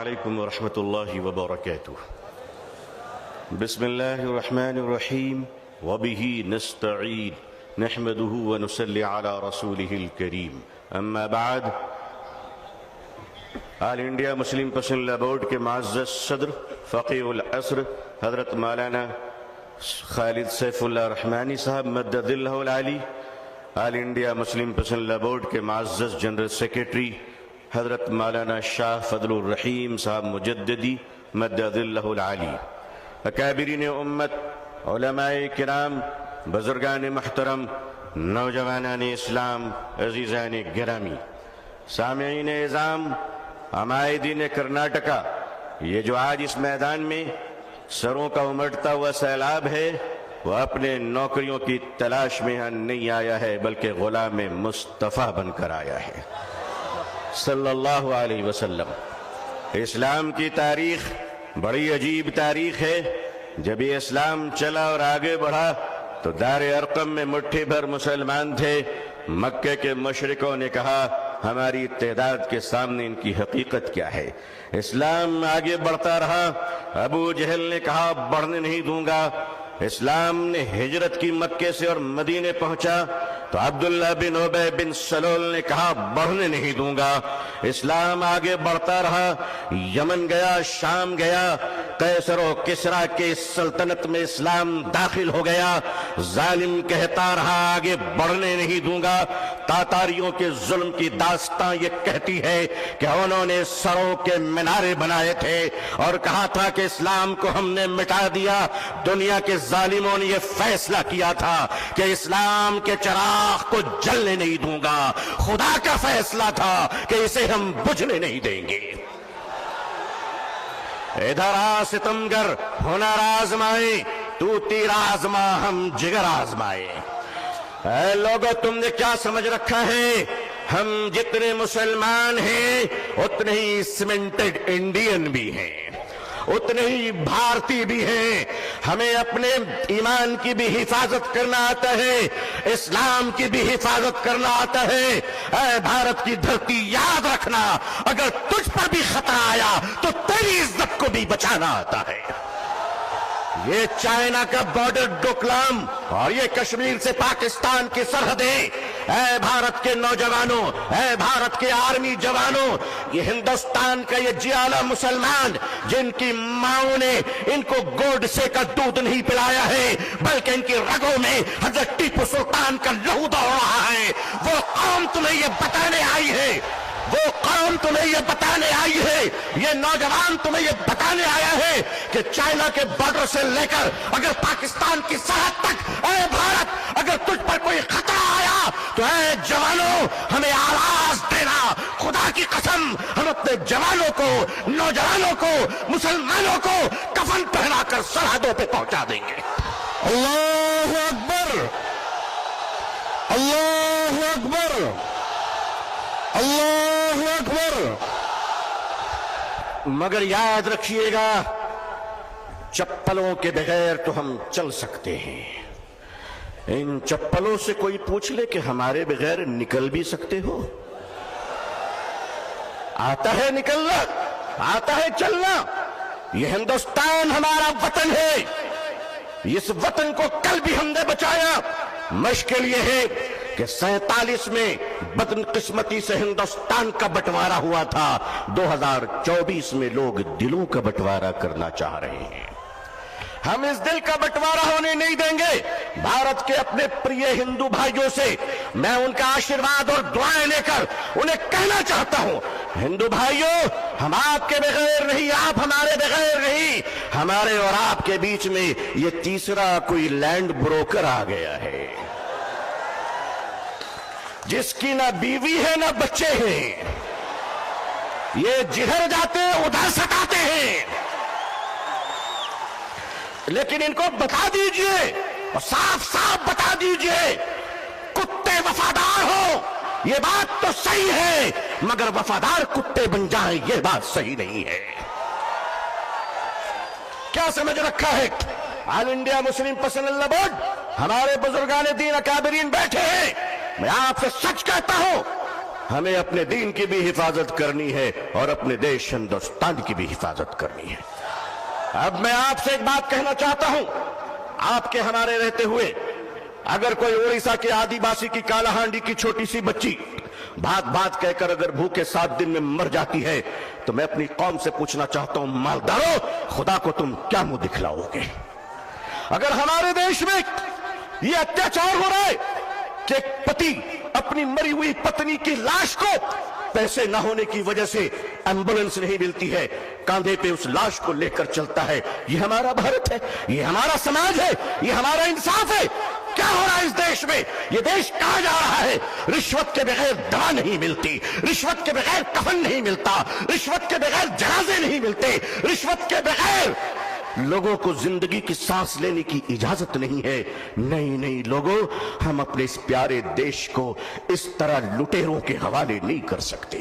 عليكم ورحمة الله وبركاته. بسم الله الرحمن الرحيم وبه نستعين نحمده ونصلي على رسوله الكريم. أما بعد، آل انڈیا مسلم پسندیدہ بورڈ کے معزز صدر فقیہ العصر حضرت مولانا خالد سیف اللہ رحمانی صاحب مدد اللہ العالی، آل انڈیا مسلم پسندیدہ بورڈ کے معزز جنرل سیکریٹری حضرت مولانا شاہ فضل الرحیم صاحب مجددی مدد اللہ العالی، اکابرین امت، علماء کرام، بزرگان محترم، نوجوانان اسلام، عزیزان گرامی، سامعین اعظام، عمائدین کرناٹکا، یہ جو آج اس میدان میں سروں کا امٹتا ہوا سیلاب ہے، وہ اپنے نوکریوں کی تلاش میں نہیں آیا ہے بلکہ غلام مصطفیٰ بن کر آیا ہے صلی اللہ علیہ وسلم۔ اسلام کی تاریخ بڑی عجیب تاریخ ہے۔ جب یہ اسلام چلا اور آگے بڑھا تو دار ارقم میں مٹھی بھر مسلمان تھے۔ مکہ کے مشرکوں نے کہا ہماری تعداد کے سامنے ان کی حقیقت کیا ہے۔ اسلام آگے بڑھتا رہا، ابو جہل نے کہا بڑھنے نہیں دوں گا۔ اسلام نے ہجرت کی مکے سے اور مدینے پہنچا تو عبداللہ بن ابی بن سلول نے کہا بڑھنے نہیں دوں گا۔ اسلام آگے بڑھتا رہا، یمن گیا، شام گیا، قیصر و کسریٰ کے سلطنت میں اسلام داخل ہو گیا۔ ظالم کہتا رہا آگے بڑھنے نہیں دوں گا۔ تاتاریوں کے ظلم کی داستان یہ کہتی ہے کہ انہوں نے سروں کے مینارے بنائے تھے اور کہا تھا کہ اسلام کو ہم نے مٹا دیا۔ دنیا کے ظالموں نے یہ فیصلہ کیا تھا کہ اسلام کے چراغ کو جلنے نہیں دوں گا۔ خدا کا فیصلہ تھا کہ اسے ہم بجھنے نہیں دیں گے۔ ادھر آ ستمگر، ہنر آزمائے، تو تیر آزما ہم جگر آزمائے۔ اے لوگو، تم نے کیا سمجھ رکھا ہے؟ ہم جتنے مسلمان ہیں اتنے ہی سیمنٹڈ انڈین بھی ہیں، اتنے ہی بھارتی بھی ہیں۔ ہمیں اپنے ایمان کی بھی حفاظت کرنا آتا ہے، اسلام کی بھی حفاظت کرنا آتا ہے۔ اے بھارت کی دھرتی، یاد رکھنا اگر تجھ پر بھی خطرہ آیا تو تیری عزت کو بھی بچانا آتا ہے۔ یہ چائنا کا بارڈر ڈوکلام اور یہ کشمیر سے پاکستان کی سرحدیں، اے بھارت کے نوجوانوں، اے بھارت کے آرمی جوانوں، یہ ہندوستان کا یہ جیالا مسلمان جن کی ماؤں نے ان کو گوڈسے کا دودھ نہیں پلایا ہے بلکہ ان کی رگوں میں حضرت ٹیپو سلطان کا لہو دوڑ رہا ہے، وہ قوم تمہیں یہ بتانے آئی ہے، وہ قوم تمہیں یہ بتانے آئی ہے، یہ نوجوان تمہیں یہ بتانے آیا ہے کہ چائنا کے بارڈر سے لے کر اگر پاکستان کی سرحد تک، اے بھارت، اگر تجھ پر کوئی خطرہ آیا تو اے جوانوں ہمیں آواز دینا۔ خدا کی قسم، ہم اپنے جوانوں کو، نوجوانوں کو، مسلمانوں کو کفن پہنا کر سرحدوں پہ پہنچا دیں گے۔ اللہ اکبر، اللہ اکبر، اللہ اکبر۔ مگر یاد رکھیے گا، چپلوں کے بغیر تو ہم چل سکتے ہیں، ان چپلوں سے کوئی پوچھ لے کہ ہمارے بغیر نکل بھی سکتے ہو؟ آتا ہے نکلنا، آتا ہے چلنا۔ یہ ہندوستان ہمارا وطن ہے، اس وطن کو کل بھی ہم نے بچایا۔ مشکل یہ ہے کہ 47 میں بدقسمتی سے ہندوستان کا بٹوارا ہوا تھا، 2024 میں لوگ دلوں کا بٹوارا کرنا چاہ رہے ہیں۔ ہم اس دل کا بٹوارا ہونے نہیں دیں گے۔ بھارت کے اپنے پریے ہندو بھائیوں سے میں ان کا آشیرواد اور دعائیں لے کر انہیں کہنا چاہتا ہوں، ہندو بھائیوں، ہم آپ کے بغیر نہیں، آپ ہمارے بغیر نہیں۔ ہمارے اور آپ کے بیچ میں یہ تیسرا کوئی لینڈ بروکر آ گیا ہے جس کی نہ بیوی ہے نہ بچے ہیں۔ یہ جدھر جاتے ادھر ستاتے ہیں، لیکن ان کو بتا دیجئے اور صاف صاف بتا دیجئے، کتے وفادار ہو یہ بات تو صحیح ہے، مگر وفادار کتے بن جائیں یہ بات صحیح نہیں ہے۔ کیا سمجھ رکھا ہے؟ آل انڈیا مسلم پسندیدہ بورڈ، ہمارے بزرگان دین اکابرین بیٹھے ہیں۔ میں آپ سے سچ کہتا ہوں، ہمیں اپنے دین کی بھی حفاظت کرنی ہے اور اپنے دیش ہندوستان کی بھی حفاظت کرنی ہے۔ اب میں آپ سے ایک بات کہنا چاہتا ہوں، آپ کے ہمارے رہتے ہوئے اگر کوئی اڑیسہ کے آدی باسی کی کالا ہانڈی کی چھوٹی سی بچی بات بات کہہ کر اگر بھوکے 7 دن میں مر جاتی ہے تو میں اپنی قوم سے پوچھنا چاہتا ہوں، مالدارو خدا کو تم کیا منہ دکھلاؤ گے؟ اگر ہمارے دیش میں یہ اتیاچار ہو رہا ہے کہ ایک پتی اپنی مری ہوئی پتنی کی لاش کو پیسے نہ ہونے کی وجہ سے ایمبولنس نہیں ملتی ہے، کاندھے پہ اس لاش کو لے کر چلتا ہے، یہ ہمارا بھارت ہے، یہ ہمارا سماج ہے، یہ ہمارا انصاف ہے؟ کیا ہو رہا ہے اس دیش میں؟ یہ دیش کہاں جا رہا ہے؟ رشوت کے بغیر دوا نہیں ملتی، رشوت کے بغیر کفن نہیں ملتا، رشوت کے بغیر جنازے نہیں ملتے، رشوت کے بغیر لوگوں کو زندگی کی سانس لینے کی اجازت نہیں ہے۔ نہیں لوگوں، ہم اپنے اس پیارے دیش کو اس طرح لٹیروں کے حوالے نہیں کر سکتے۔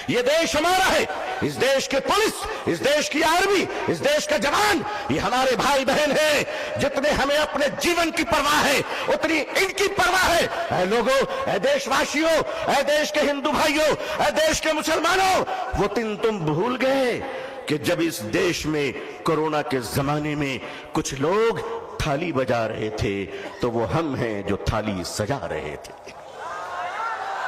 یہ دیش ہمارا ہے، اس دیش کے پولیس، اس دیش کی آرمی، اس دیش کا جوان، یہ ہمارے بھائی بہن ہیں۔ جتنے ہمیں اپنے جیون کی پرواہ ہے اتنی ان کی پرواہ ہے۔ اے لوگوں، اے دیش واسیوں، اے دیش کے ہندو بھائیوں، اے دیش کے مسلمانوں، وہ دن تم بھول گئے کہ جب اس دیش میں کورونا کے زمانے میں کچھ لوگ تھالی بجا رہے تھے تو وہ ہم ہیں جو تھالی سجا رہے تھے،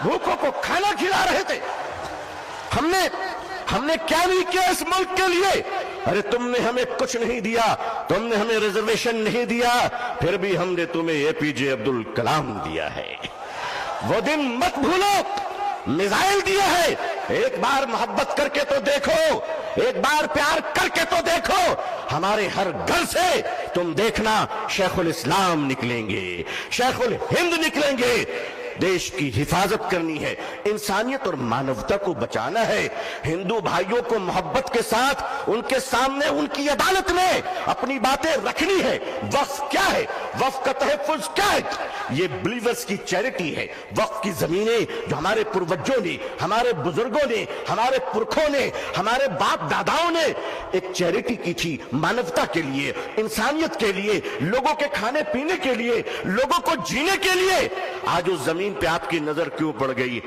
بھوکوں کو کھانا کھلا رہے تھے۔ ہم نے کیا نہیں کیا اس ملک کے لیے؟ ارے تم نے ہمیں کچھ نہیں دیا، تم نے ہمیں ریزرویشن نہیں دیا، پھر بھی ہم نے تمہیں اے پی جے عبدالکلام دیا ہے۔ وہ دن مت بھولو، میزائل دیا ہے، ایک بار محبت کر کے تو دیکھو، ایک بار پیار کر کے تو دیکھو۔ ہمارے ہر گھر سے تم دیکھنا شیخ الاسلام نکلیں گے، شیخ الہند نکلیں گے۔ دیش کی حفاظت کرنی ہے، انسانیت اور مانوتا کو بچانا ہے۔ ہندو بھائیوں کو محبت کے ساتھ ان کے سامنے ان کی عدالت میں اپنی باتیں رکھنی ہے۔ وقف کیا ہے؟ وقف کا تحفظ کیا ہے؟ یہ بلیورز کی چیریٹی ہے۔ وقف کی زمینیں جو ہمارے پروجوں نے، ہمارے بزرگوں نے، ہمارے پرکھوں نے، ہمارے باپ داداؤں نے ایک چیریٹی کی تھی، مانوتا کے لیے، انسانیت کے لیے، لوگوں کے کھانے پینے کے لیے، لوگوں کو جینے کے لیے۔ آج اس زمین پہ آپ کی نظر کیوں پڑ گئی؟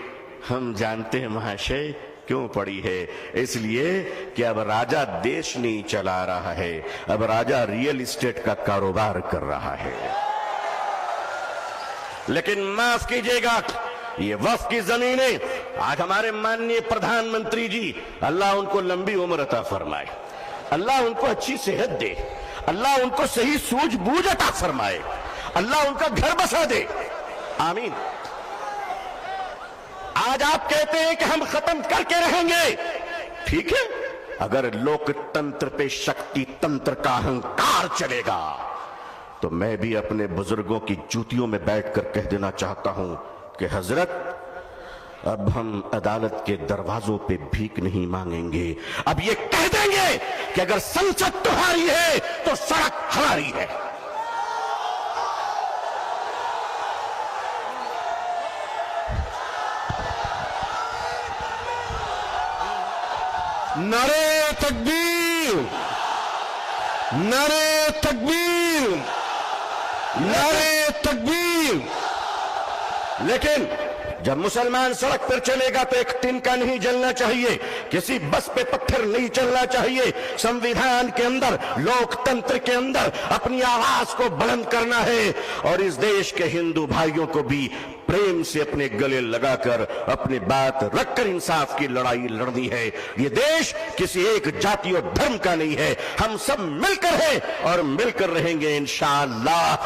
ہم جانتے ہیں مہاشے کیوں پڑی ہے، اس لیے کہ اب راجہ دیش نہیں چلا رہا ہے، اب راجہ ریئل اسٹیٹ کا کاروبار کر رہا ہے۔ لیکن معاف کیجئے گا، یہ وقف کی زمینیں آج ہمارے ماننی پردھان منتری جی، اللہ ان کو لمبی عمر عطا فرمائے، اللہ ان کو اچھی صحت دے، اللہ ان کو صحیح سوجھ بوجھ عطا فرمائے، اللہ ان کا گھر بسا دے، آمین۔ آج آپ کہتے ہیں کہ ہم ختم کر کے رہیں گے، ٹھیک ہے، اگر لوک تنتر پہ شکتی تنتر کا اہنکار چلے گا تو میں بھی اپنے بزرگوں کی جوتیوں میں بیٹھ کر کہہ دینا چاہتا ہوں کہ حضرت اب ہم عدالت کے دروازوں پہ بھیک نہیں مانگیں گے، اب یہ کہہ دیں گے کہ اگر سنسد تمہاری ہے تو سڑک ہماری ہے۔ نعرہ تکبیر، نعرہ تکبیر، نعرہ تکبیر۔ لیکن جب مسلمان سڑک پر چلے گا تو ایک تنکا نہیں جلنا چاہیے، کسی بس پہ پتھر نہیں چلنا چاہیے، سنویدھان کے اندر، لوک تنتر کے اندر اپنی آواز کو بلند کرنا ہے، اور اس دیش کے ہندو بھائیوں کو بھی پریم سے اپنے گلے لگا کر اپنی بات رکھ کر انصاف کی لڑائی لڑنی ہے۔ یہ دیش کسی ایک جاتی اور دھرم کا نہیں ہے، ہم سب مل کر ہیں اور مل کر رہیں گے انشاءاللہ۔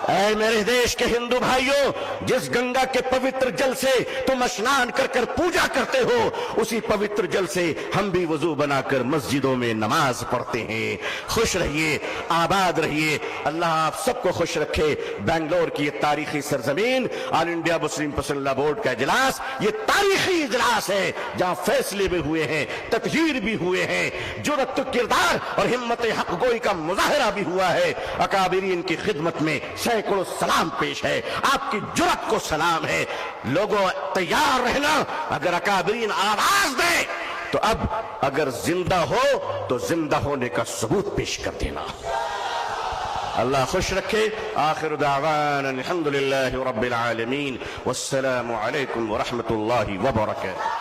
اے میرے دیش کے ہندو بھائیوں، جس گنگا کے پوتر جل سے تم اسنان کر کر پوجا کرتے ہو، اسی پوتر جل سے ہم بھی وضو بنا کر مسجدوں میں نماز پڑھتے ہیں۔ خوش رہیے، آباد رہیے، اللہ آپ سب کو خوش رکھے۔ بنگلور کی یہ تاریخی سرزمین، آل انڈیا مسلم پرسنل لا بورڈ کا اجلاس، یہ تاریخی اجلاس ہے جہاں فیصلے بھی ہوئے ہیں، تطہیر بھی ہوئے ہیں، جرأت کردار اور ہمت حق گوئی کا مظاہرہ بھی ہوا ہے۔ اکابرین کی خدمت میں سینکڑوں سلام پیش ہے، آپ کی جرأت کو سلام ہے۔ لوگوں تیار رہنا، اگر اکابرین آواز دیں تو اب اگر زندہ ہو تو زندہ ہونے کا ثبوت پیش کر دینا۔ اللہ خوش رکھے. آخر دعوانا الحمدللہ رب العالمین والسلام علیکم ورحمۃ اللہ وبرکاتہ.